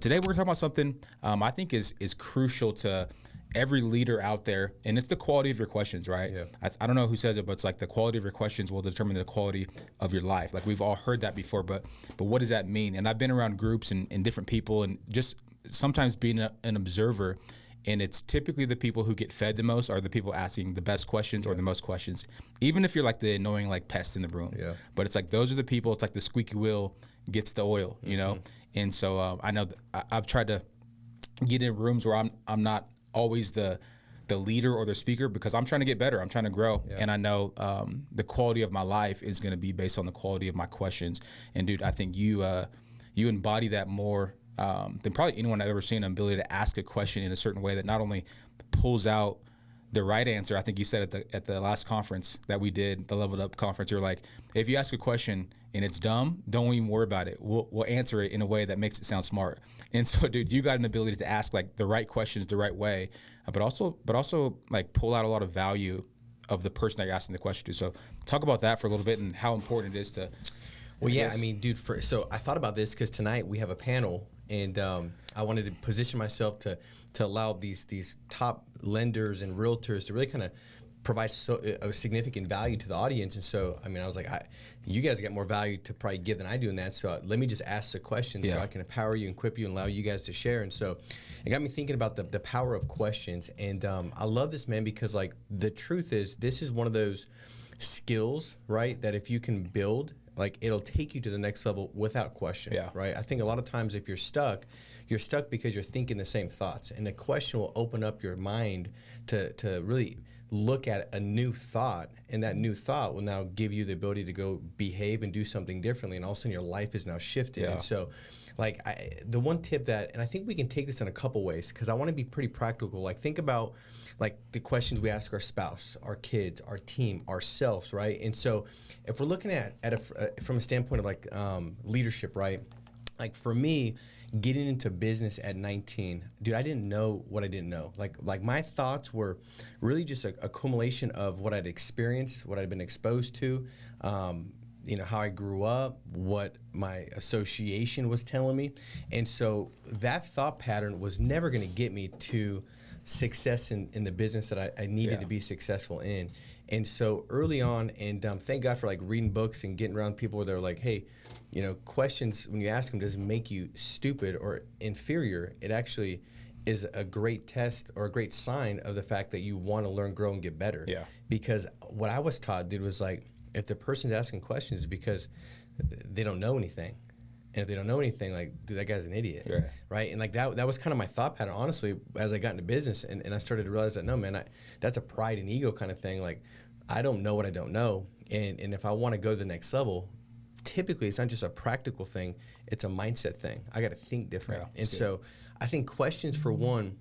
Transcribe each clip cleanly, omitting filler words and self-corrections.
Today we're talking about something I think is crucial to every leader out there, and it's the quality of your questions, right? Yeah. I don't know who says it, but it's like the quality of your questions will determine the quality of your life. Like we've all heard that before, but what does that mean? And I've been around groups and different people, and just sometimes being an observer. And it's typically the people who get fed the most are the people asking the best questions or the most questions, even if you're like the annoying like pest in the room. Yeah. But it's like those are the people. It's like the squeaky wheel gets the oil, you know. And so I know I've tried to get in rooms where I'm not always the leader or the speaker because I'm trying to get better. I'm trying to grow, and I know the quality of my life is going to be based on the quality of my questions. And dude, I think you embody that more than probably anyone I've ever seen. An ability to ask a question in a certain way that not only pulls out the right answer. I think you said at the last conference that we did, the Leveled Up conference, you're like, if you ask a question and it's dumb, don't even worry about it. We'll answer it in a way that makes it sound smart. And so, dude, you got an ability to ask like the right questions the right way, but also like pull out a lot of value of the person that you're asking the question to. So talk about that for a little bit and how important it is to. Well, yeah, I mean, dude, so I thought about this because tonight we have a panel, and I wanted to position myself to allow these top lenders and realtors to really kind of provide a significant value to the audience. And so, I mean, I was like, you guys got more value to probably give than I do in that. So let me just ask the questions so I can empower you and equip you and allow you guys to share. And so it got me thinking about the power of questions. And I love this, man, because like the truth is this is one of those skills, right, that if you can build, like it'll take you to the next level without question, right? I think a lot of times if you're stuck because you're thinking the same thoughts. And the question will open up your mind to really look at a new thought, and that new thought will now give you the ability to go behave and do something differently, and all of a sudden your life is now shifted. And so like the one tip that, and I think we can take this in a couple ways because I want to be pretty practical. Like think about like the questions we ask our spouse, our kids, our team, ourselves, right? And so if we're looking at from a standpoint of like leadership, right? Like for me, getting into business at 19, dude, I didn't know what I didn't know. Like my thoughts were really just a accumulation of what I'd experienced, what I'd been exposed to, how I grew up, what my association was telling me. And so that thought pattern was never going to get me to success in the business that I needed to be successful in. And so early on, and thank God for like reading books and getting around people where they're like, hey, questions, when you ask them, doesn't make you stupid or inferior. It actually is a great test or a great sign of the fact that you want to learn, grow, and get better. Yeah. Because what I was taught, dude, was like, if the person's asking questions, it's because they don't know anything. And if they don't know anything, like, dude, that guy's an idiot, right? And like that was kind of my thought pattern, honestly, as I got into business, and I started to realize that, no, man, that's a pride and ego kind of thing. Like, I don't know what I don't know, and if I want to go to the next level, typically it's not just a practical thing, it's a mindset thing. I got to think different. And so I think questions, for one,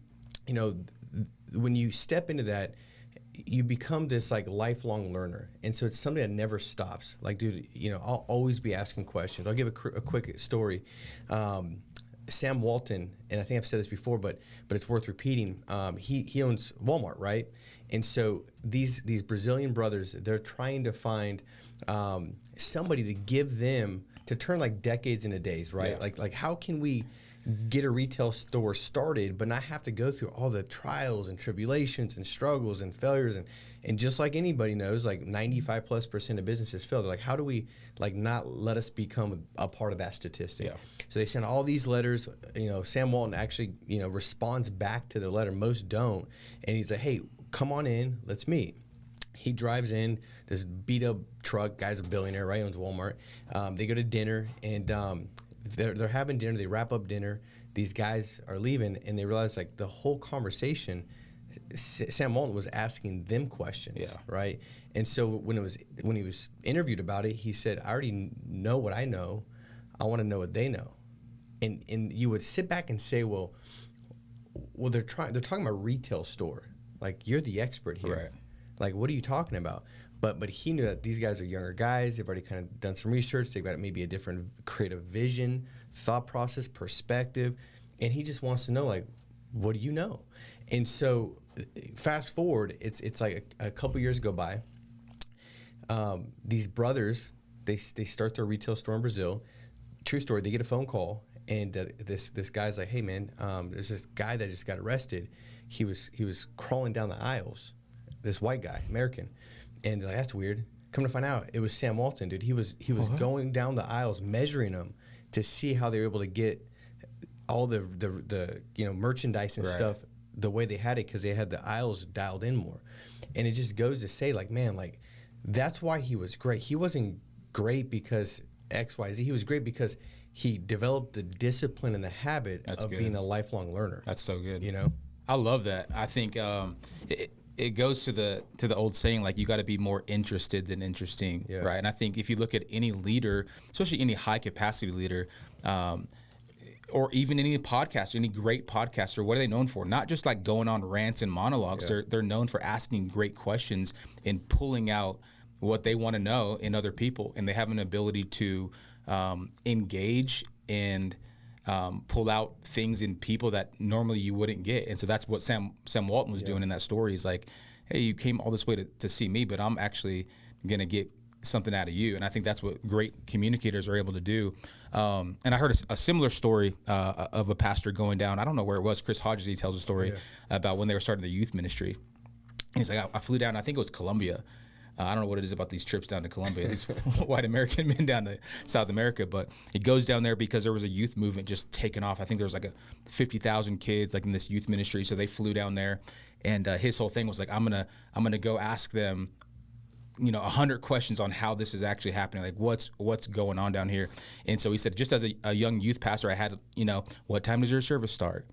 when you step into that, you become this like lifelong learner. And so it's something that never stops. Like, dude, I'll always be asking questions. I'll give a quick story. Sam Walton, and I think I've said this before, but it's worth repeating. He owns Walmart, right? And so these Brazilian brothers, they're trying to find somebody to give them, to turn like decades into days, right? Yeah. Like how can we get a retail store started but not have to go through all the trials and tribulations and struggles and failures, and just like anybody knows, like 95+% of businesses fail. They're like, how do we like not let us become a part of that statistic? So they send all these letters. Sam Walton actually responds back to the letter. Most don't. And he's like, hey, come on in, let's meet. He drives in this beat up truck. Guy's a billionaire, right? Owns Walmart. They go to dinner, and they're having dinner. They wrap up dinner. These guys are leaving, and they realize like the whole conversation, Sam Walton was asking them questions, right? And so when he was interviewed about it, he said, I already know what I know. I want to know what they know. And you would sit back and say, well, they're talking about retail store. Like, you're the expert here. Right. Like, what are you talking about? But he knew that these guys are younger guys. They've already kind of done some research. They've got maybe a different creative vision, thought process, perspective. And he just wants to know, like, what do you know? And so fast forward, it's like a couple years go by. These brothers, they start their retail store in Brazil. True story, they get a phone call, And this guy's like, hey man, there's this guy that just got arrested. He was crawling down the aisles. This white guy, American, and like, that's weird. Come to find out, it was Sam Walton, dude. He was going down the aisles, measuring them to see how they were able to get all the merchandise and stuff the way they had it, because they had the aisles dialed in more. And it just goes to say, like, man, like, that's why he was great. He wasn't great because XYZ. He was great because he developed the discipline and the habit of being a lifelong learner. That's so good. You know? I love that. I think it goes to the old saying, like, you got to be more interested than interesting, right? And I think if you look at any leader, especially any high capacity leader, or even any podcaster, any great podcaster, what are they known for? Not just like going on rants and monologues. They're known for asking great questions and pulling out what they want to know in other people, and they have an ability to engage and pull out things in people that normally you wouldn't get. And so that's what Sam Walton was doing in that story. He's like, hey, you came all this way to see me, but I'm actually going to get something out of you. And I think that's what great communicators are able to do. And I heard a similar story of a pastor going down. I don't know where it was. Chris Hodges, he tells a story about when they were starting the youth ministry. And he's like, I flew down, I think it was Colombia. I don't know what it is about these trips down to Colombia, these white American men down to South America, but he goes down there because there was a youth movement just taking off. I think there was like 50,000 kids like in this youth ministry, so they flew down there, and his whole thing was like, I'm gonna go ask them, 100 questions on how this is actually happening, like what's going on down here. And so he said, just as a young youth pastor, I had, what time does your service start?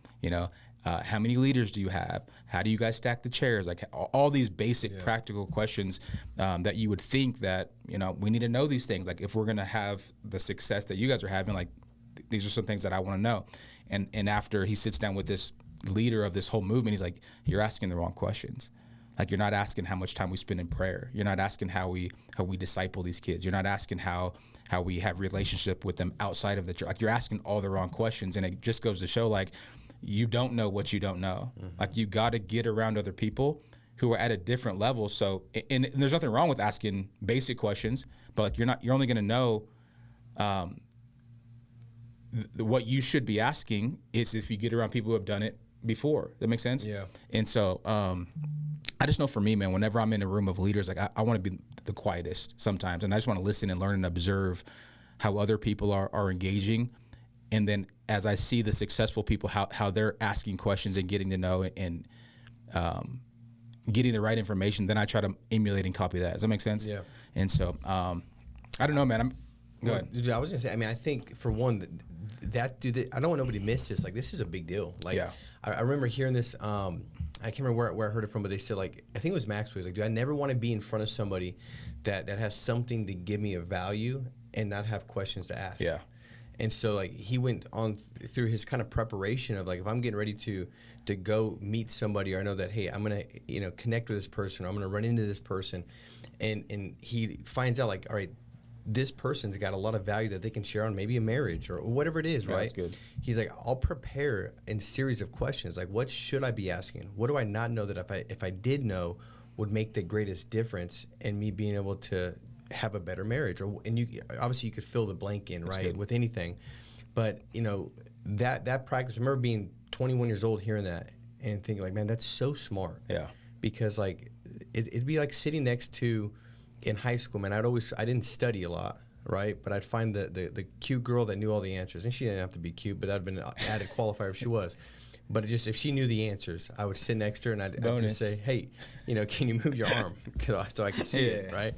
How many leaders do you have? How do you guys stack the chairs? Like all these basic practical questions that you would think that, we need to know these things. Like if we're going to have the success that you guys are having, like these are some things that I want to know. And after he sits down with this leader of this whole movement, he's like, you're asking the wrong questions. Like you're not asking how much time we spend in prayer. You're not asking how we disciple these kids. You're not asking how we have relationship with them outside of the church. Like you're asking all the wrong questions. And it just goes to show, like, you don't know what you don't know. Mm-hmm. Like you got to get around other people who are at a different level. So, and there's nothing wrong with asking basic questions, but like you're only going to know what you should be asking is if you get around people who have done it before. That makes sense? Yeah. And so I just know for me, man, whenever I'm in a room of leaders, like I want to be the quietest sometimes, and I just want to listen and learn and observe how other people are engaging. And then as I see the successful people, how they're asking questions and getting to know and getting the right information, then I try to emulate and copy that. Does that make sense? Yeah. And so, I don't know, man. Go ahead. Dude, I was going to say, I think for one, dude, I don't want nobody to miss this. Like, this is a big deal. Like, I remember hearing this, I can't remember where I heard it from, but they said, like, I think it was Max was like, dude, I never want to be in front of somebody that has something to give me a value and not have questions to ask. Yeah. And so, like, he went on through his kind of preparation of, like, if I'm getting ready to go meet somebody, or I know that, hey, I'm going to, connect with this person, or I'm going to run into this person, and he finds out, like, all right, this person's got a lot of value that they can share on maybe a marriage or whatever it is, right? That's good. He's like, I'll prepare a series of questions. Like, what should I be asking? What do I not know that if I did know would make the greatest difference in me being able to have a better marriage? And you obviously you could fill the blank in, right, good, with anything. But that practice, I remember being 21 years old hearing that and thinking, like, man, that's so smart. Yeah. Because, like, it'd be like sitting next to, in high school, man, I didn't study a lot, right? But I'd find the cute girl that knew all the answers. And she didn't have to be cute, but that'd been an added qualifier if she was. But if she knew the answers, I would sit next to her and I'd just say, hey, can you move your arm so I could see it, right?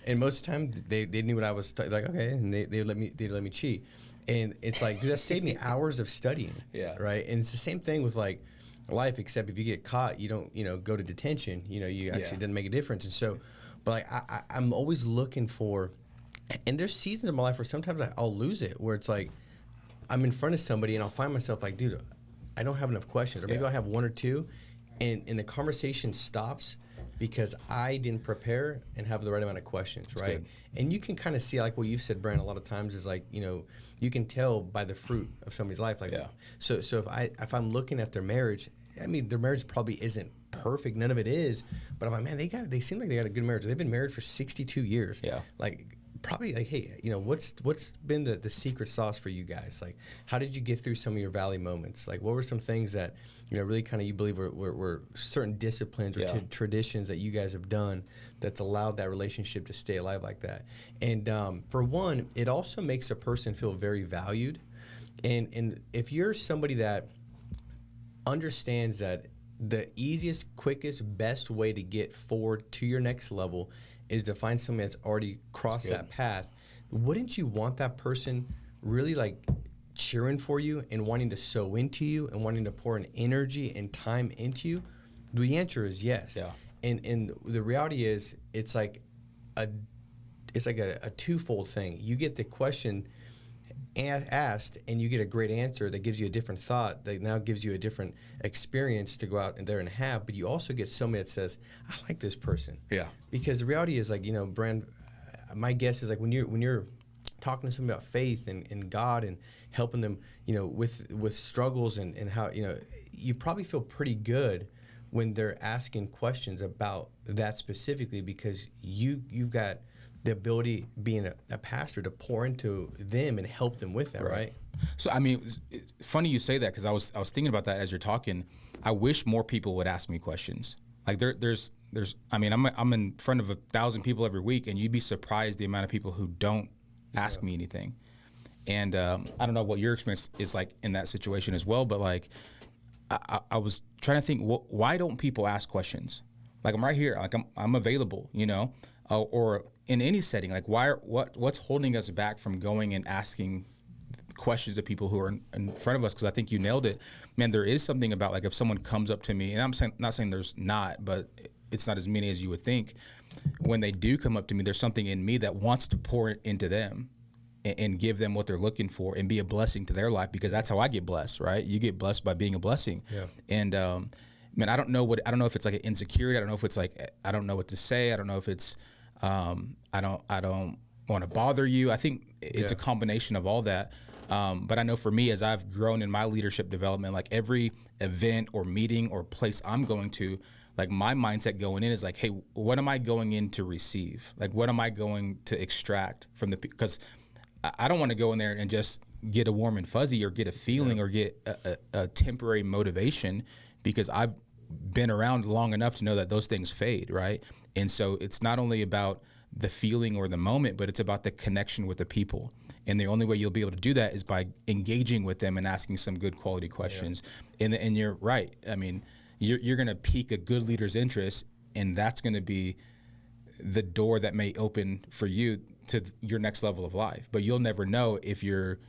And most of the time, they knew what I was like, okay, and they let me cheat. And it's like, dude, that saved me hours of studying, right? And it's the same thing with, like, life, except if you get caught, you don't, go to detention. You actually didn't make a difference. And so, but, like, I'm always looking for, and there's seasons of my life where sometimes I'll lose it, where it's like I'm in front of somebody and I'll find myself like, dude, I don't have enough questions, or maybe I'll have one or two, and the conversation stops because I didn't prepare and have the right amount of questions, that's right? Good. And you can kind of see, like what you said, Brand, a lot of times is like, you can tell by the fruit of somebody's life. Like, so if I'm looking at their marriage, their marriage probably isn't perfect. None of it is. But I'm like, man, they seem like they got a good marriage. They've been married for 62 years. Yeah. Like, probably like, hey, what's been the secret sauce for you guys? Like, how did you get through some of your valley moments? Like, what were some things that, really kind of you believe were certain disciplines or traditions that you guys have done that's allowed that relationship to stay alive like that? And for one, it also makes a person feel very valued. And if you're somebody that understands that the easiest, quickest, best way to get forward to your next level is to find somebody that's already crossed that path, wouldn't you want that person really like cheering for you and wanting to sow into you and wanting to pour an energy and time into you? The answer is yes. Yeah. And the reality is it's like a twofold thing. You get the question asked and you get a great answer that gives you a different thought, that now gives you a different experience to go out there and have, but you also get somebody that says, I like this person. Yeah. Because the reality is, like, Brand, my guess is like when you're talking to somebody about faith and God and helping them, with struggles and how, you probably feel pretty good when they're asking questions about that specifically, because you've got the ability, being a pastor, to pour into them and help them with that, right? So, I mean, it's funny you say that, because I was thinking about that as you're talking. I wish more people would ask me questions. Like there's I mean, I'm in front of 1,000 people every week, and you'd be surprised the amount of people who don't ask me anything. And I don't know what your experience is like in that situation as well, but like I was trying to think, why don't people ask questions? Like, I'm right here, like I'm available, or in any setting. Like, what's holding us back from going and asking questions of people who are in front of us? Because I think you nailed it, man. There is something about, like, if someone comes up to me, and I'm not saying there's not, but it's not as many as you would think. When they do come up to me, there's something in me that wants to pour into them and give them what they're looking for and be a blessing to their life, because that's how I get blessed, right? You get blessed by being a blessing. Yeah. And man, I don't know if it's like an insecurity. I don't know if it's like, I don't know what to say. I don't know if it's I don't want to bother you. I think it's a combination of all that. But I know for me, as I've grown in my leadership development, like every event or meeting or place I'm going to, like my mindset going in is like, hey, what am I going in to receive? Like, what am I going to extract from because I don't want to go in there and just get a warm and fuzzy or get a feeling or get a temporary motivation, because I've been around long enough to know that those things fade, right? And so it's not only about the feeling or the moment, but it's about the connection with the people. And the only way you'll be able to do that is by engaging with them and asking some good quality questions. Yeah. And you're right. I mean, you're going to pique a good leader's interest, and that's going to be the door that may open for you to your next level of life. But you'll never know if you're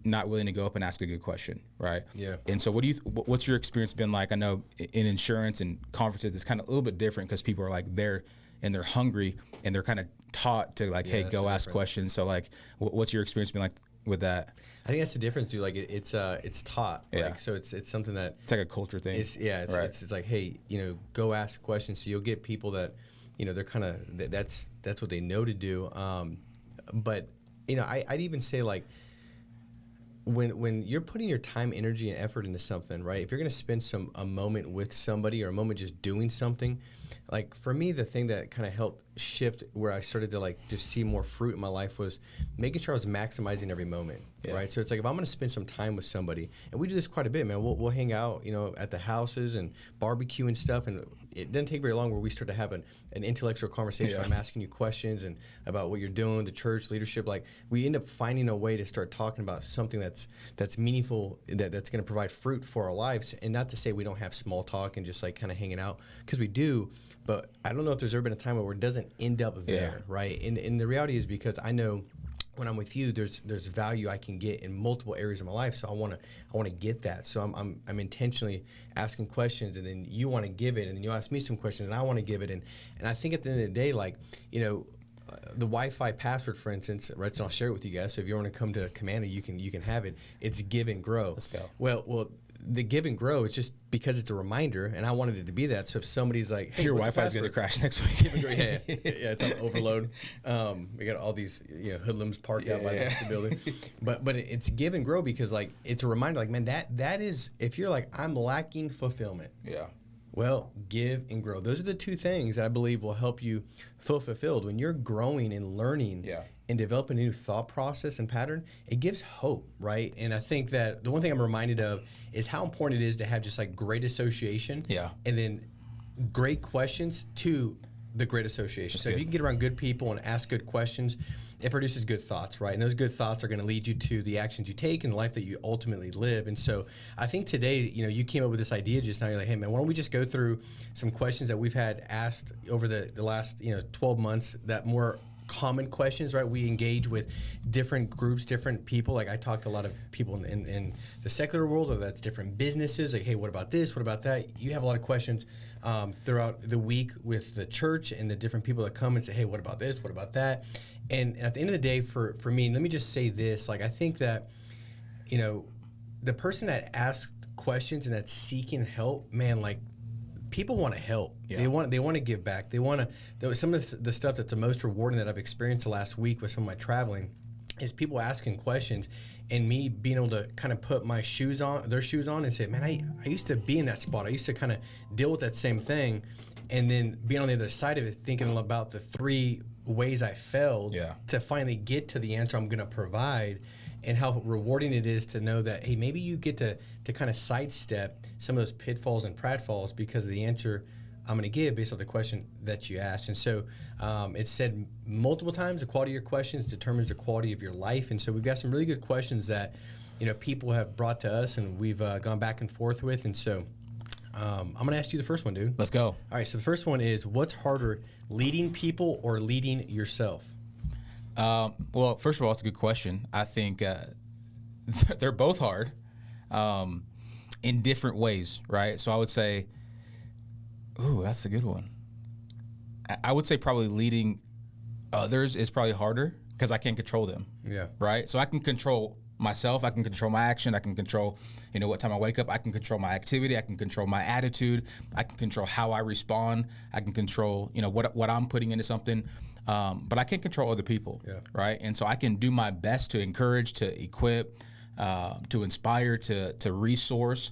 not willing to go up and ask a good question, right? Yeah. And so what's your experience been like? I know in insurance and conferences, it's kind of a little bit different, because people are like there and they're hungry and they're kind of taught to like, hey, go ask questions. So like, what's your experience been like with that? I think that's the difference, dude. Like it's taught. Yeah. Like, so it's something that it's like a culture thing. It's like, hey, go ask questions. So you'll get people that, they're kind of, that's what they know to do. But I'd even say, like, when you're putting your time, energy, and effort into something, right? If you're going to spend a moment with somebody, or a moment just doing something, like for me, the thing that kind of helped shift where I started to like just see more fruit in my life was making sure I was maximizing every moment, right? So it's like, if I'm going to spend some time with somebody, and we do this quite a bit, man, we'll hang out, at the houses and barbecue and stuff, and it doesn't take very long where we start to have an intellectual conversation. I'm asking you questions and about what you're doing, the church leadership. Like, we end up finding a way to start talking about something that's meaningful, that's going to provide fruit for our lives. And not to say we don't have small talk and just like kind of hanging out, because we do. But I don't know if there's ever been a time where it doesn't end up there, right? And the reality is, because I know when I'm with you, there's value I can get in multiple areas of my life. So I want to get that. So I'm intentionally asking questions, and then you want to give it, and then you ask me some questions, and I want to give it. And I think at the end of the day, like, the Wi-Fi password, for instance, Rich, and I'll share it with you guys. So if you want to come to Commando, you can have it. It's give and grow. Let's go. Well, the give and grow is just because it's a reminder, and I wanted it to be that. So if somebody's like, hey, your Wi-Fi is going to crash next week. yeah, it's on overload. We got all these hoodlums parked out by the building. But it's give and grow, because like it's a reminder, like, man, that is, if you're like, I'm lacking fulfillment. Yeah. Well, give and grow. Those are the two things that I believe will help you feel fulfilled when you're growing and learning. Yeah. and develop a new thought process and pattern, it gives hope, right? And I think that the one thing I'm reminded of is how important it is to have just like great association, and then great questions to the great association. That's so good. if you can get around good people and ask good questions, it produces good thoughts, right? And those good thoughts are going to lead you to the actions you take and the life that you ultimately live. And so I think today, you came up with this idea just now. You're like, hey, man, why don't we just go through some questions that we've had asked over the last, 12 months, that more common questions, right? We engage with different groups, different people. Like I talk to a lot of people in the secular world, or that's different businesses. Like, hey, what about this? What about that? You have a lot of questions throughout the week with the church and the different people that come and say, hey, what about this? What about that? And at the end of the day, for me, let me just say this. Like, I think that, the person that asks questions and that's seeking help, man, like, people want to help. Yeah. They want to give back. They want to. Some of the stuff that's the most rewarding that I've experienced the last week with some of my traveling is people asking questions and me being able to kind of put their shoes on and say, man, I used to be in that spot. I used to kind of deal with that same thing, and then being on the other side of it, thinking about the 3 ways I failed to finally get to the answer I'm going to provide, and how rewarding it is to know that, hey, maybe you get to kind of sidestep some of those pitfalls and pratfalls because of the answer I'm going to give based on the question that you asked. And so it's said multiple times, the quality of your questions determines the quality of your life. And so we've got some really good questions that, people have brought to us and we've gone back and forth with. And so I'm going to ask you the first one, dude. Let's go. All right. So the first one is, what's harder, leading people or leading yourself? Well, first of all, it's a good question. I think they're both hard in different ways, right? So I would say, ooh, that's a good one. I would say probably leading others is probably harder because I can't control them. Yeah. Right? So I can control myself. I can control my action. I can control, what time I wake up. I can control my activity. I can control my attitude. I can control how I respond. I can control, what I'm putting into something. But I can't control other people. Yeah. Right? And so I can do my best to encourage, to equip, to inspire, to resource.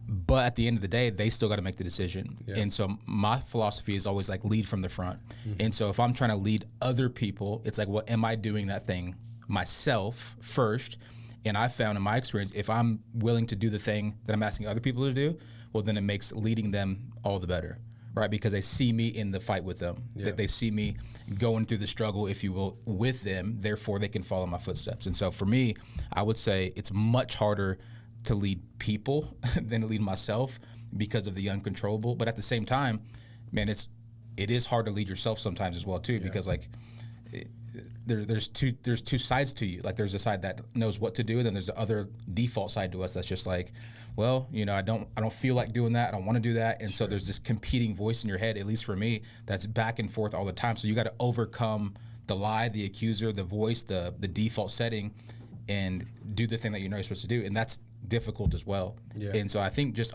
But at the end of the day, they still got to make the decision. Yeah. And so my philosophy is always like lead from the front. Mm-hmm. And so if I'm trying to lead other people, it's like, well, am I doing that thing myself first? And I found in my experience, if I'm willing to do the thing that I'm asking other people to do, well, then it makes leading them all the better, right? Because they see me in the fight with them, that they see me going through the struggle, if you will, with them. Therefore, they can follow my footsteps. And so for me, I would say it's much harder to lead people than to lead myself because of the uncontrollable. But at the same time, man, it is hard to lead yourself sometimes as well too, because like there's two sides to you. Like there's a side that knows what to do, and then there's the other default side to us that's just like, well, I don't feel like doing that. I don't want to do that. And so there's this competing voice in your head, at least for me, that's back and forth all the time. So you got to overcome the lie, the accuser, the voice, the default setting, and do the thing that you know you're supposed to do. And that's difficult as well. Yeah. And so I think just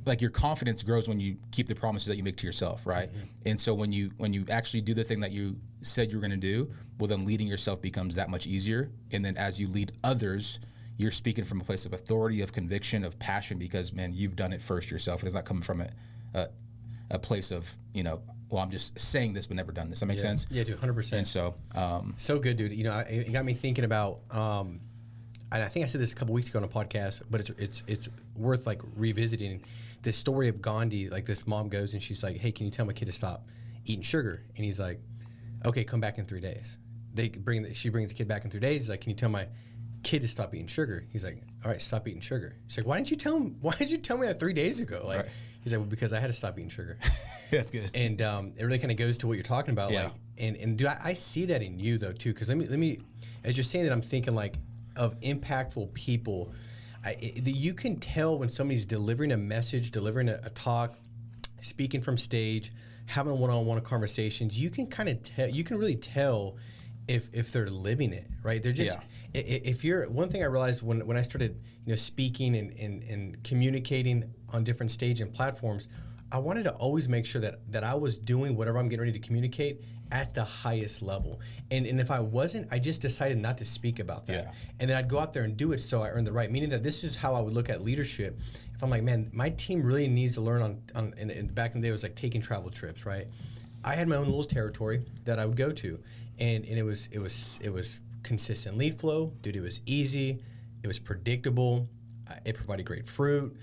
like your confidence grows when you keep the promises that you make to yourself, right? Mm-hmm. And so when you actually do the thing that you said you were going to do, well, then leading yourself becomes that much easier. And then as you lead others, you're speaking from a place of authority, of conviction, of passion, because, man, you've done it first yourself. It is not coming from a place of, well, I'm just saying this but never done this. That makes sense? Yeah, dude, 100%. And so... so good, dude. It got me thinking about... and I think I said this a couple weeks ago on a podcast, but it's worth, like, revisiting. This story of Gandhi, like, this mom goes and she's like, hey, can you tell my kid to stop eating sugar? And he's like, okay, come back in 3 days. She brings the kid back in 3 days. He's like, can you tell my kid to stop eating sugar? He's like, all right, stop eating sugar. She's like, why did you tell me that 3 days ago? Like, right. He's like, well, because I had to stop eating sugar. That's good. And it really kind of goes to what you're talking about. Yeah. Like, and dude, I see that in you though too. Because let me, as you're saying that, I'm thinking like of impactful people. You can tell when somebody's delivering a message, delivering a talk, speaking from stage, having one-on-one conversations. You can kind of tell. You can really tell if they're living it, right? They're just. Yeah. If you're one thing I realized when I started, speaking and communicating on different stage and platforms, I wanted to always make sure that I was doing whatever I'm getting ready to communicate at the highest level. And if I wasn't, I just decided not to speak about that. Yeah. And then I'd go out there and do it so I earned the right. Meaning that this is how I would look at leadership. If I'm like, man, my team really needs to learn on back in the day, it was like taking travel trips, right? I had my own little territory that I would go to, and it was consistent lead flow, dude. It was easy, it was predictable, it provided great fruit,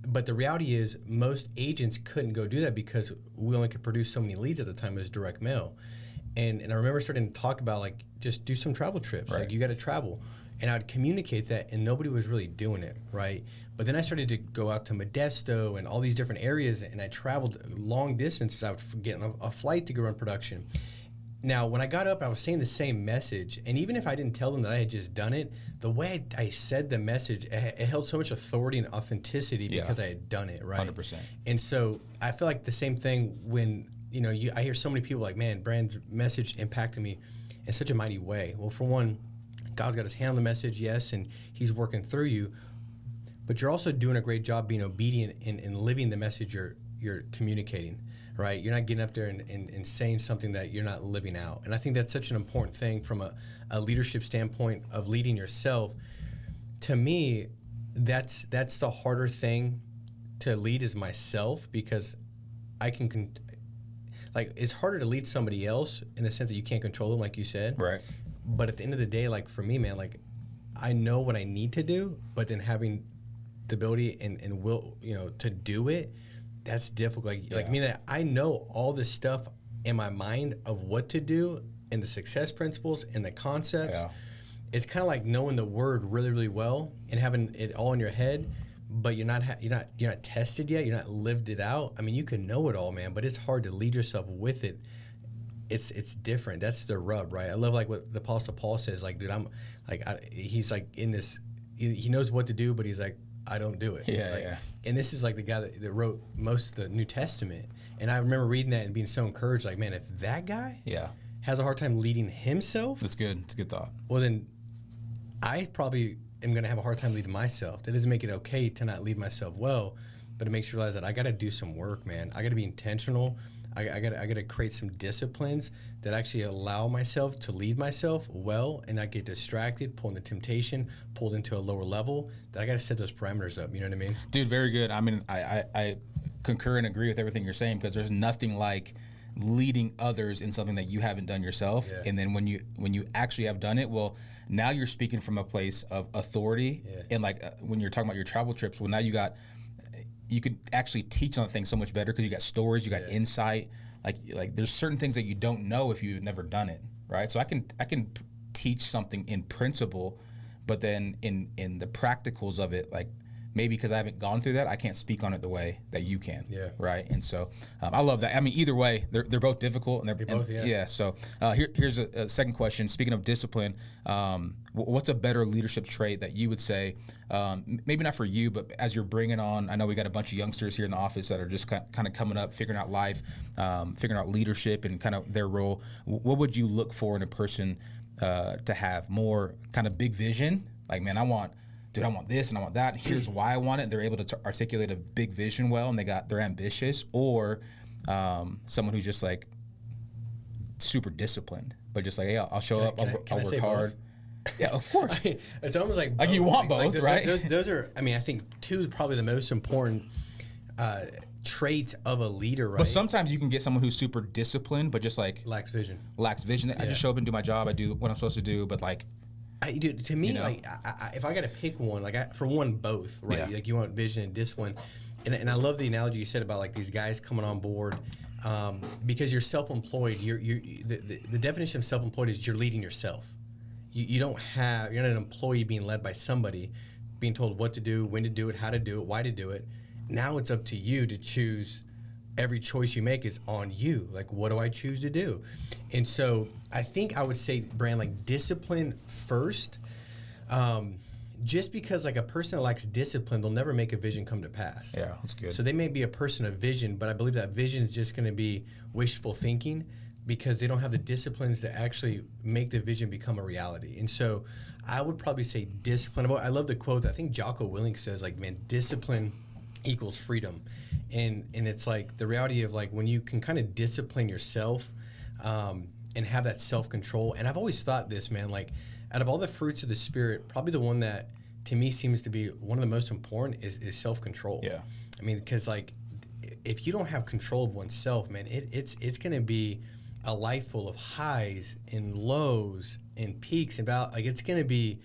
but the reality is most agents couldn't go do that because we only could produce so many leads at the time. It was direct mail, and I remember starting to talk about like just do some travel trips, right. Like you got to travel. And I'd communicate that, and nobody was really doing it, right? But then I started to go out to Modesto and all these different areas, and I traveled long distances. I would get on a flight to go run production. Now, when I got up, I was saying the same message, and even if I didn't tell them that I had just done it, the way I said the message, it held so much authority and authenticity because I had done it, right? 100%. And so I feel like the same thing when, I hear so many people like, man, Brand's message impacted me in such a mighty way. Well, for one, God's got his hand on the message, yes, and he's working through you, but you're also doing a great job being obedient and living the message you're communicating, right? You're not getting up there and saying something that you're not living out. And I think that's such an important thing from a leadership standpoint of leading yourself. To me, that's the harder thing to lead is myself, because I can it's harder to lead somebody else in the sense that you can't control them, like you said. Right. But at the end of the day, like for me, man, like I know what I need to do, but then having the ability and will, to do it, that's difficult. Like me, that I know all this stuff in my mind of what to do and the success principles and the concepts. Yeah. It's kind of like knowing the word really, really well and having it all in your head, but you're not tested yet. You're not lived it out. I mean, you can know it all, man, but it's hard to lead yourself with it. It's different. That's the rub, right? I love like what the Apostle Paul says. Like, dude, he's like in this. He knows what to do, but he's like, I don't do it. Yeah, like, yeah. And this is like the guy that wrote most of the New Testament. And I remember reading that and being so encouraged. Like, man, if that guy has a hard time leading himself, that's good. It's a good thought. Well, then I probably am going to have a hard time leading myself. That doesn't make it okay to not lead myself well, but it makes you realize that I got to do some work, man. I got to be intentional. I got to create some disciplines that actually allow myself to lead myself well and not get distracted, pulled into temptation, pulled into a lower level. That I got to set those parameters up. You know what I mean? Dude, very good. I mean, I concur and agree with everything you're saying, because there's nothing like leading others in something that you haven't done yourself. Yeah. And then when you actually have done it, well, now you're speaking from a place of authority. Yeah. And like when you're talking about your travel trips, well, now you could actually teach on things so much better because you got stories, you got insight. Like there's certain things that you don't know if you've never done it, right? So I can teach something in principle, but then in the practicals of it, like maybe because I haven't gone through that, I can't speak on it the way that you can. Yeah. Right. And so I love that. I mean, either way, they're both difficult, and they're both. Yeah. So here's a second question. Speaking of discipline, what's a better leadership trait that you would say, maybe not for you, but as you're bringing on? I know we got a bunch of youngsters here in the office that are just kind of coming up, figuring out life, figuring out leadership and kind of their role. What would you look for in a person to have more kind of big vision? Like, man, I want this and I want that. Here's why I want it. They're able to articulate a big vision well, and they're ambitious. Or someone who's just like super disciplined, but just like, hey, I'll show up, I'll work hard. Both? Yeah, of course. It's almost like you want both, right? Those are. I mean, I think two is probably the most important traits of a leader, right? But sometimes you can get someone who's super disciplined, but just like lacks vision. I just show up and do my job. I do what I'm supposed to do, but like. Dude, to me, like, if I got to pick one, like, for one, both, right? Yeah. Like, you want vision and discipline. And I love the analogy you said about, like, these guys coming on board because you're self-employed. The definition of self-employed is you're leading yourself. You're not an employee being led by somebody, being told what to do, when to do it, how to do it, why to do it. Now it's up to you to choose. Every choice you make is on you. Like, what do I choose to do? And so I think I would say, Brand, like, discipline first. Just because, like, a person that lacks discipline, they'll never make a vision come to pass. Yeah, that's good. So they may be a person of vision, but I believe that vision is just going to be wishful thinking because they don't have the disciplines to actually make the vision become a reality. And so I would probably say discipline. I love the quote. I think Jocko Willink says, like, man, discipline equals freedom. And it's like the reality of, like, when you can kind of discipline yourself and have that self-control. And I've always thought this, man, like, out of all the fruits of the Spirit, probably the one that to me seems to be one of the most important is self-control. Yeah. I mean, because, like, if you don't have control of oneself, man, it's going to be a life full of highs and lows and peaks and valleys. Like, it's going to be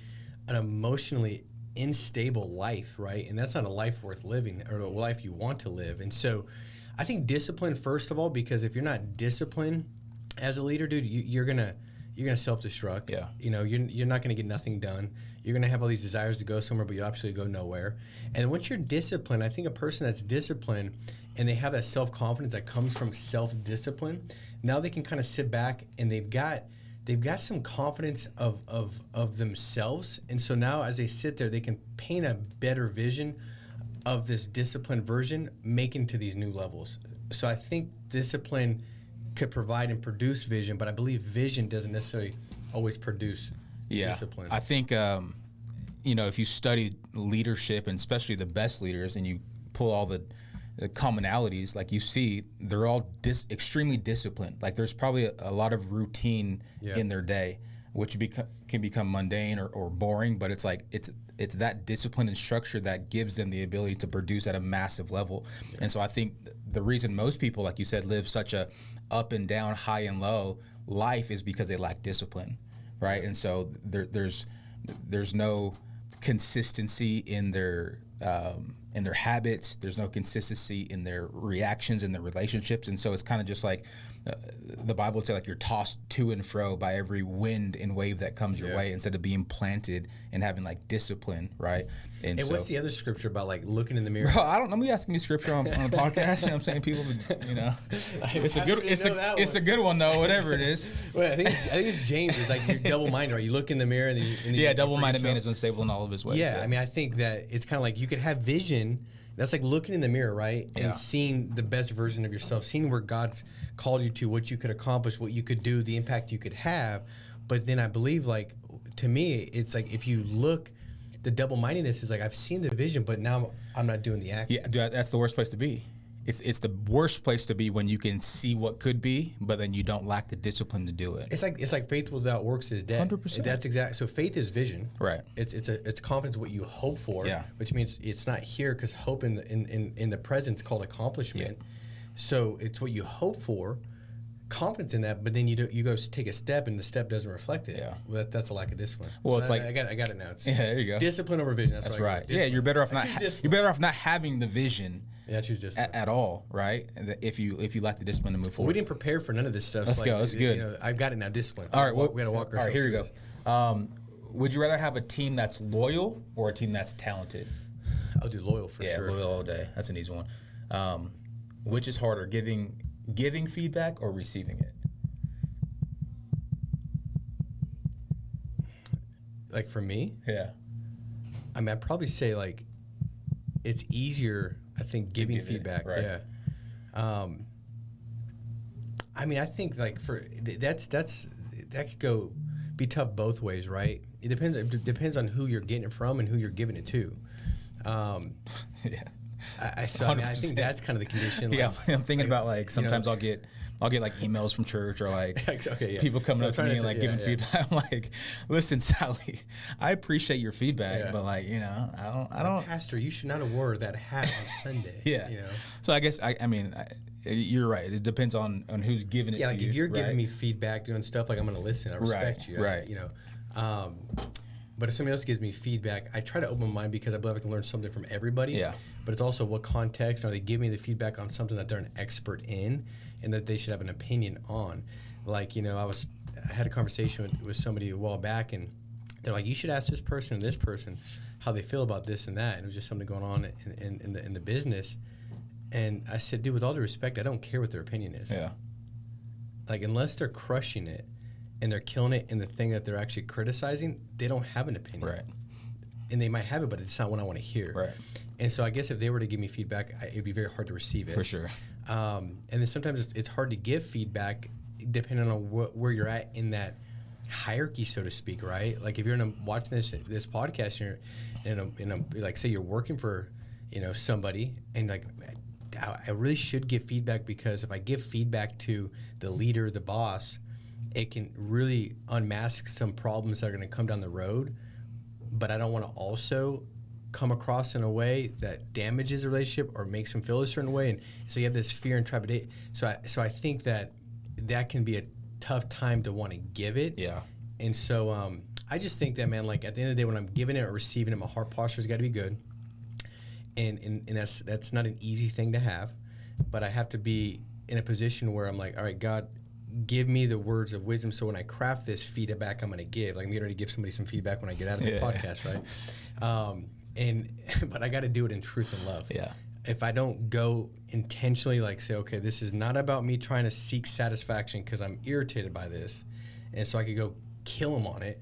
an emotionally unstable life, right? And that's not a life worth living, or a life you want to live. And so I think discipline, first of all, because if you're not disciplined as a leader, dude, you're gonna self-destruct. Yeah. You know, you're not gonna get nothing done. You're gonna have all these desires to go somewhere, but you absolutely go nowhere. And once you're disciplined, I think a person that's disciplined and they have that self-confidence that comes from self-discipline, now they can kind of sit back and they've got some confidence of themselves. And so now as they sit there, they can paint a better vision of this disciplined version, making to these new levels. So I think discipline could provide and produce vision, but I believe vision doesn't necessarily always produce discipline. I think, if you study leadership, and especially the best leaders, and you pull all the commonalities, like you see, they're all extremely disciplined. Like there's probably a lot of routine in their day, which can become mundane or boring, but it's like it's that discipline and structure that gives them the ability to produce at a massive level. And so I think the reason most people, like you said, live such a up and down, high and low life is because they lack discipline, right? And so there's no consistency in their habits. There's no consistency in their reactions and their relationships. And so it's kind of just like the Bible would say, like you're tossed to and fro by every wind and wave that comes your way, instead of being planted and having like discipline, right? And so, what's the other scripture about, like looking in the mirror? Bro, I don't know. Me asking me scripture on a podcast. You know what I'm saying? People, it's a good one though. Whatever it is. Well, I think it's James. It's like you're double-minded, right? You look in the mirror and you double-minded man is unstable in all of his ways. Yeah, I mean, I think that it's kind of like you could have vision. That's like looking in the mirror, right? And seeing the best version of yourself, seeing where God's called you to, what you could accomplish, what you could do, the impact you could have. But then I believe, like, to me, it's like if you look, the double-mindedness is like, I've seen the vision, but now I'm not doing the action. Yeah, that's the worst place to be. It's the worst place to be when you can see what could be, but then you don't lack the discipline to do it. It's like faith without works is dead. 100%. That's exact. So faith is vision. Right. It's confidence what you hope for. Yeah. Which means it's not here, because hope in the present is called accomplishment. Yeah. So it's what you hope for, confidence in that, but then you go take a step and the step doesn't reflect it. Yeah. Well, that's a lack of discipline. Well, so it's like I got it now. There you go. Discipline over vision. That's right. Yeah, you're better off not having the vision. Yeah, choose discipline at all, right? If you lack the discipline to move forward. We didn't prepare for none of this stuff. Let's go. That's good. I've got it now. Discipline. All right, we got to walk ourselves. All right, here we go. Would you rather have a team that's loyal or a team that's talented? I'll do loyal for sure. Yeah, loyal all day. That's an easy one. Which is harder, giving feedback or receiving it? Like for me? Yeah. I mean, I'd probably say like it's easier, I think, giving feedback. Right. Yeah. I mean, I think like that could be tough both ways, right? It depends on who you're getting it from and who you're giving it to. Yeah. I think that's kind of the condition. Yeah, like, I'm thinking about like sometimes I'll get like emails from church or like people coming up to me and like giving feedback. I'm like, listen, Sally, I appreciate your feedback, but like I don't. Pastor, you should not have wore that hat on Sunday. Yeah. So I guess I mean you're right. It depends on who's giving it to you. Yeah, like if you're giving me feedback doing stuff, like I'm going to listen. I respect you. Right. But if somebody else gives me feedback, I try to open my mind because I believe I can learn something from everybody. Yeah. But it's also what context are they giving me the feedback on something that they're an expert in and that they should have an opinion on. Like, I had a conversation with somebody a while back, and they're like, you should ask this person and this person how they feel about this and that. And it was just something going on in the business. And I said, dude, with all due respect, I don't care what their opinion is. Yeah. Like, unless they're crushing it and they're killing it in the thing that they're actually criticizing, they don't have an opinion. Right. And they might have it, but it's not what I want to hear. Right. And so I guess if they were to give me feedback, it'd be very hard to receive it. For sure. And then sometimes it's hard to give feedback depending on where you're at in that hierarchy, so to speak, right? Like if you're watching this podcast, you're in a like say you're working for somebody, and like I really should give feedback, because if I give feedback to the leader, the boss, it can really unmask some problems that are going to come down the road. But I don't want to also come across in a way that damages a relationship or makes them feel a certain way, and so you have this fear and trepidation. So I think that can be a tough time to want to give it. Yeah. And so I just think that, man, like at the end of the day, when I'm giving it or receiving it, my heart posture's got to be good. And that's not an easy thing to have, but I have to be in a position where I'm like, all right, God, give me the words of wisdom. So when I craft this feedback, I'm going to give. Like I'm going to give somebody some feedback when I get out of the podcast, right? But I got to do it in truth and love. Yeah. If I don't go intentionally, like say, okay, this is not about me trying to seek satisfaction because I'm irritated by this, and so I could go kill him on it,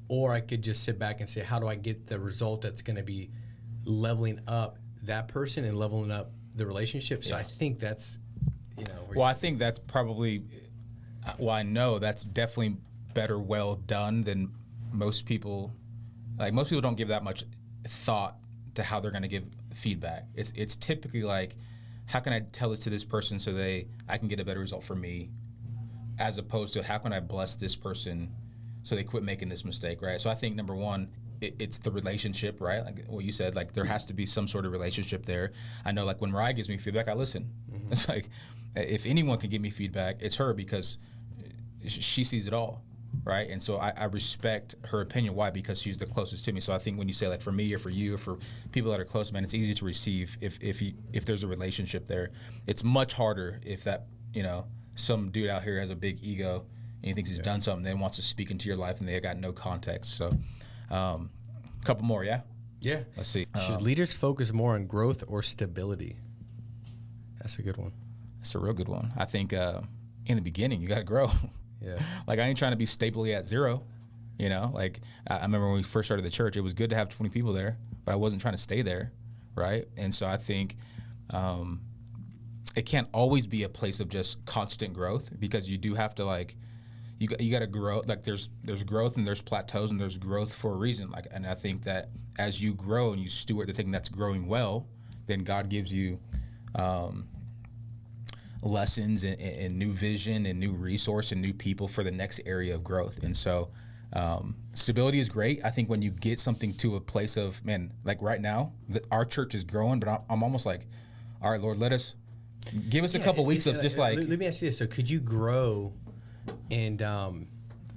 or I could just sit back and say, how do I get the result that's going to be leveling up that person and leveling up the relationship? So I think that's, well, I think that's probably, well, I know that's definitely better well done than most people. Like most people don't give that much thought to how they're going to give feedback. It's typically like, how can I tell this to this person so I can get a better result for me, as opposed to how can I bless this person so they quit making this mistake, right? So I think number one, it's the relationship, right? Like what you said, like there has to be some sort of relationship there. I know like when Mariah gives me feedback, I listen. Mm-hmm. It's like, if anyone can give me feedback, it's her, because she sees it all, right? And so I respect her opinion. Why? Because she's the closest to me. So I think when you say like for me or for you or for people that are close, man, it's easy to receive if there's a relationship there. It's much harder if that, some dude out here has a big ego and he thinks he's done something, then wants to speak into your life and they got no context. So couple more, yeah? Yeah. Let's see. Should leaders focus more on growth or stability? That's a good one. That's a real good one. I think in the beginning, you got to grow. Yeah. Like I ain't trying to be stably at zero, Like I remember when we first started the church, it was good to have 20 people there, but I wasn't trying to stay there, right? And so I think it can't always be a place of just constant growth, because you do have to like, you got to grow. Like there's growth and there's plateaus and there's growth for a reason. Like, and I think that as you grow and you steward the thing that's growing well, then God gives you lessons and new vision and new resource and new people for the next area of growth. And so stability is great. I think when you get something to a place of, man, like right now, our church is growing, but I'm almost like, all right, Lord, give us a couple weeks of just like. Let me ask you this. So could you grow and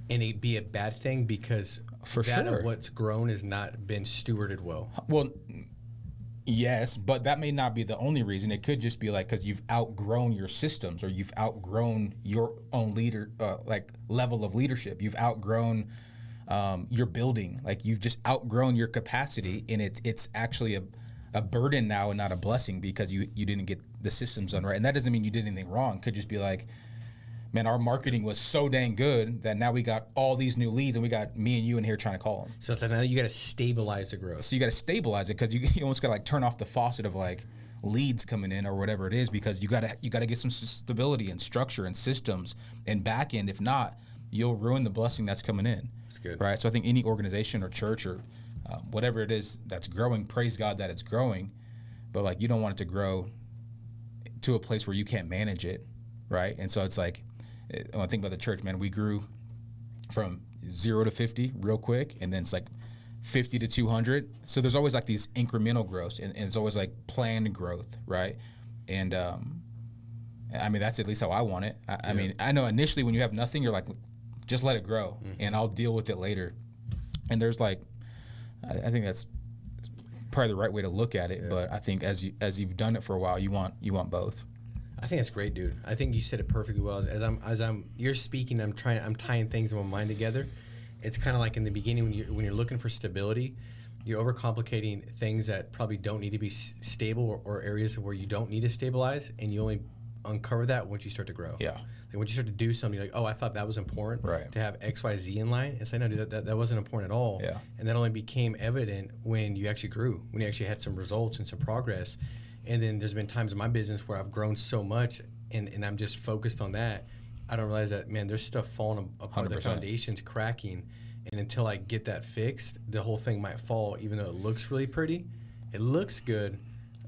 it be a bad thing because for that sure of what's grown has not been stewarded well? Well, yes, but that may not be the only reason. It could just be like because you've outgrown your systems, or you've outgrown your own level of leadership. You've outgrown your building. Like you've just outgrown your capacity, and it's actually a burden now and not a blessing because you didn't get the systems done right. And that doesn't mean you did anything wrong. It could just be like, man, our marketing was so dang good that now we got all these new leads and we got me and you in here trying to call them. So now you got to stabilize the growth. So you got to stabilize it because you almost got to like turn off the faucet of like leads coming in or whatever it is, because you got to get some stability and structure and systems and back end. If not, you'll ruin the blessing that's coming in. That's good. Right. So I think any organization or church or whatever it is that's growing, praise God that it's growing, but like you don't want it to grow to a place where you can't manage it. Right. And so it's like, when I think about the church, man, we grew from 0 to 50 real quick, and then it's like 50 to 200. So there's always like these incremental growths, and it's always like planned growth, right? And I mean, that's at least how I want it. I mean, I know initially when you have nothing, you're like, just let it grow, and I'll deal with it later. And there's like, I think that's probably the right way to look at it. Yeah. But I think as you've done it for a while, you want both. I think that's great, dude. I think you said it perfectly well. As you're speaking, I'm tying things in my mind together. It's kind of like in the beginning when you're looking for stability, you're overcomplicating things that probably don't need to be stable, or areas where you don't need to stabilize, and you only uncover that once you start to grow. Yeah. Like when you start to do something, you're like, oh, I thought that was important, right, to have X, Y, Z in line. It's like, no, dude, that wasn't important at all. Yeah. And that only became evident when you actually grew, when you actually had some results and some progress. And then there's been times in my business where I've grown so much and I'm just focused on that. I don't realize that, man, there's stuff falling apart, 100%. the foundation's cracking. And until I get that fixed, the whole thing might fall, even though it looks really pretty. It looks good,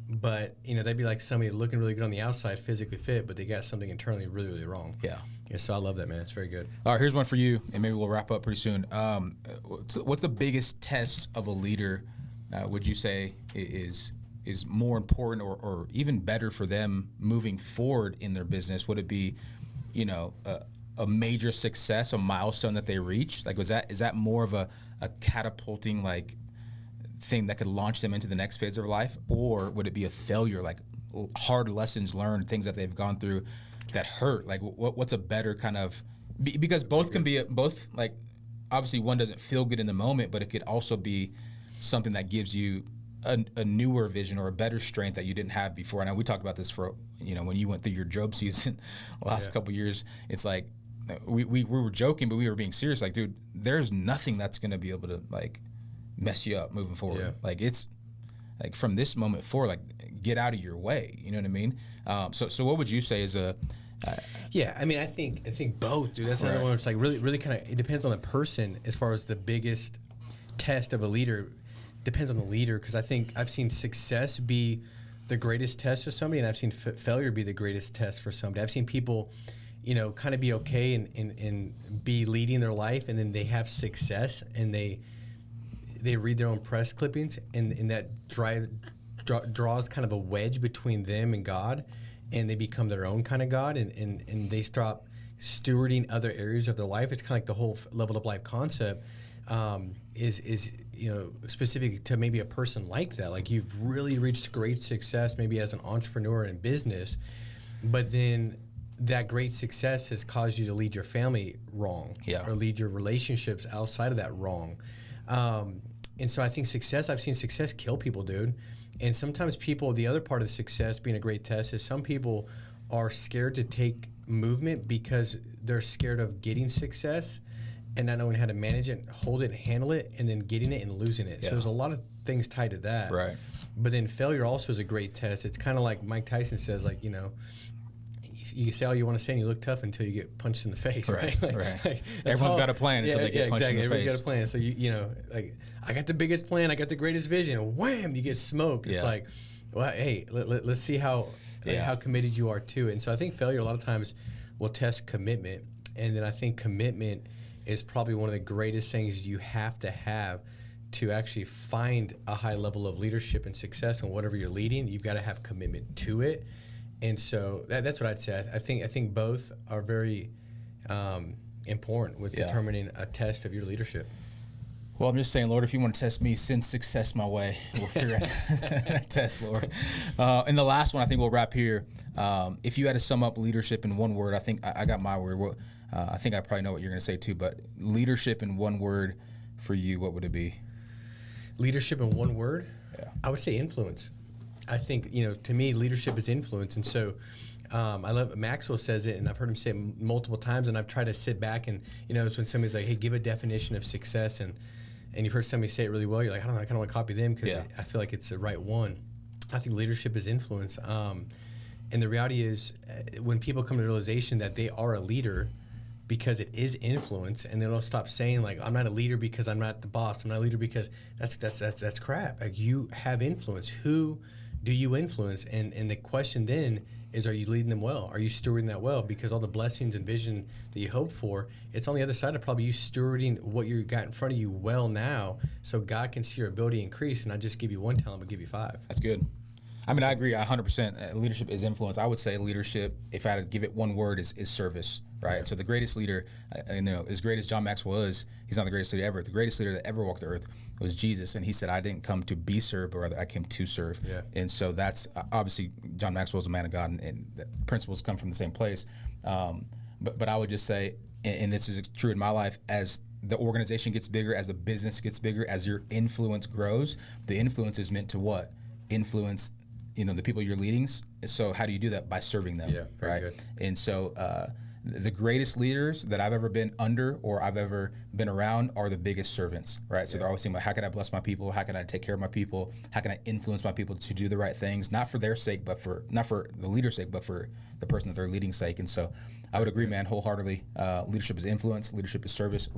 but, that'd be like somebody looking really good on the outside, physically fit, but they got something internally really, really wrong. Yeah. So I love that, man. It's very good. All right, here's one for you, and maybe we'll wrap up pretty soon. What's the biggest test of a leader would you say is more important or even better for them moving forward in their business? Would it be, a major success, a milestone that they reach? Like, is that more of a catapulting like thing that could launch them into the next phase of life, or would it be a failure, like hard lessons learned, things that they've gone through that hurt? Like, what's a better kind of, because both can be both, like, obviously one doesn't feel good in the moment, but it could also be something that gives you a newer vision or a better strength that you didn't have before. And we talked about this for, when you went through your Job season last couple of years. It's like we were joking, but we were being serious. Like, dude, there's nothing that's going to be able to like mess you up moving forward. Yeah. Like, it's like from this moment forward, like, get out of your way. You know what I mean? So what would you say is a yeah, I mean, I think both, dude. That's another one. It's like really kind of, it depends on the person as far as the biggest test of a leader. Depends on the leader, because I think I've seen success be the greatest test for somebody, and I've seen failure be the greatest test for somebody. I've seen people, kind of be okay and be leading their life, and then they have success, and they read their own press clippings, and that draws kind of a wedge between them and God, and they become their own kind of God, and they stop stewarding other areas of their life. It's kind of like the whole level of life concept is specific to maybe a person like that. Like, you've really reached great success maybe as an entrepreneur in business, but then that great success has caused you to lead your family wrong, or lead your relationships outside of that wrong. And so I think I've seen success kill people, dude. And sometimes people, the other part of success being a great test is some people are scared to take movement because they're scared of getting success and not knowing how to manage it, hold it, handle it, and then getting it and losing it. Yeah. So there's a lot of things tied to that. Right. But then failure also is a great test. It's kind of like Mike Tyson says, like, you can say all you want to say and you look tough until you get punched in the face, right? Right. Everyone's got a plan until they get punched in the face. Everybody's got a plan. So, like, I got the biggest plan, I got the greatest vision, and wham, you get smoked. It's like, well, hey, let's see how committed you are to it. And so I think failure a lot of times will test commitment. And then I think commitment is probably one of the greatest things you have to actually find a high level of leadership and success in whatever you're leading. You've got to have commitment to it. And so that's what I'd say. I think both are very important with determining a test of your leadership. Well, I'm just saying, Lord, if you want to test me, send success my way. We'll figure out that test, Lord. And the last one, I think we'll wrap here. If you had to sum up leadership in one word, I think I got my word. I think I probably know what you're going to say too, but leadership in one word for you, what would it be? Leadership in one word? Yeah. I would say influence. I think, to me, leadership is influence. And so I love Maxwell says it, and I've heard him say it multiple times, and I've tried to sit back and, it's when somebody's like, hey, give a definition of success, and you've heard somebody say it really well, you're like, I kind of want to copy them because I feel like it's the right one. I think leadership is influence. And the reality is when people come to the realization that they are a leader because it is influence, and they don't stop saying, like, I'm not a leader because I'm not the boss. I'm not a leader because that's crap. Like, you have influence. Who do you influence? And the question then is, are you leading them well? Are you stewarding that well? Because all the blessings and vision that you hope for, it's on the other side of probably you stewarding what you got in front of you well now, so God can see your ability increase and not just give you one talent, but give you 5. That's good. I mean, I agree 100%. Leadership is influence. I would say leadership, if I had to give it one word, is service, right? Yeah. So the greatest leader, as great as John Maxwell is, he's not the greatest leader ever. The greatest leader that ever walked the earth was Jesus, and he said, I didn't come to be served, but rather I came to serve. Yeah. And so that's, obviously, John Maxwell is a man of God, and the principles come from the same place. But I would just say, and this is true in my life, as the organization gets bigger, as the business gets bigger, as your influence grows, the influence is meant to what? Influence the people you're leading. So how do you do that? By serving them, right? Good. And so the greatest leaders that I've ever been under or I've ever been around are the biggest servants, right? So they're always thinking about, how can I bless my people? How can I take care of my people? How can I influence my people to do the right things? Not for their sake, but not for the leader's sake, but for the person that they're leading sake. And so I would agree, man, wholeheartedly. Leadership is influence. Leadership is service.